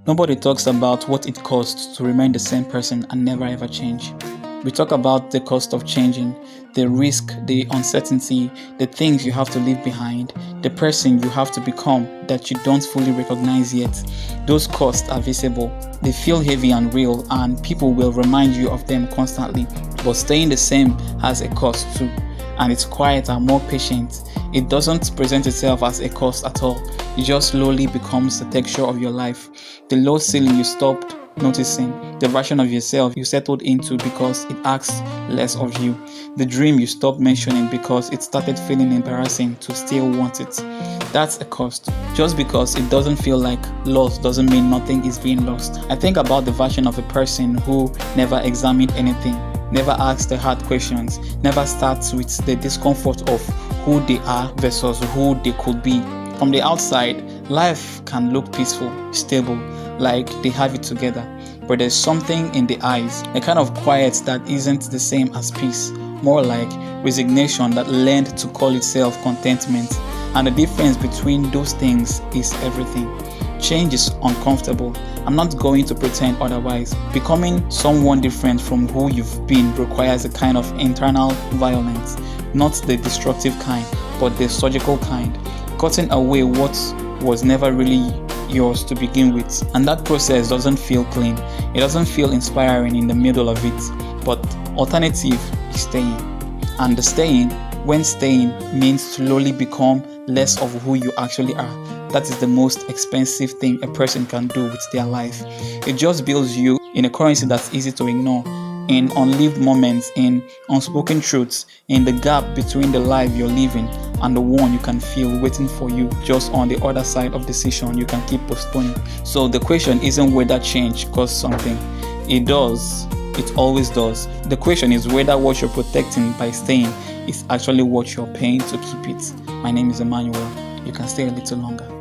Nobody talks about what it costs to remain the same person and never ever change. We talk about the cost of changing, the risk, the uncertainty, the things you have to leave behind, the person you have to become that you don't fully recognize yet. Those costs are visible, they feel heavy and real, and people will remind you of them constantly. But staying the same has a cost too, and it's quiet and more patient. It doesn't present itself as a cost at all. It just slowly becomes the texture of your life. The low ceiling you stopped noticing, the version of yourself you settled into because it asks less of you, the dream you stopped mentioning because it started feeling embarrassing to still want it. That's a cost. Just because it doesn't feel like loss doesn't mean nothing is being lost. I think about the version of a person who never examined anything, never asks the hard questions, never starts with the discomfort of who they are versus who they could be. From the outside, life can look peaceful, stable, like they have it together. But there's something in the eyes, a kind of quiet that isn't the same as peace, more like resignation that learned to call itself contentment. And the difference between those things is everything. Change is uncomfortable. I'm not going to pretend otherwise. Becoming someone different from who you've been requires a kind of internal violence, not the destructive kind, but the surgical kind. Cutting away what was never really yours to begin with. And that process doesn't feel clean. It doesn't feel inspiring in the middle of it. But alternative is staying. And the staying, when staying, means slowly become less of who you actually are. That is the most expensive thing a person can do with their life. It just builds you in a currency that's easy to ignore, in unlived moments, in unspoken truths, in the gap between the life you're living and the one you can feel waiting for you just on the other side of decision you can keep postponing. So the question isn't whether change costs something. It does. It always does. The question is whether what you're protecting by staying is actually what you're paying to keep it. My name is Emmanuel. You can stay a little longer.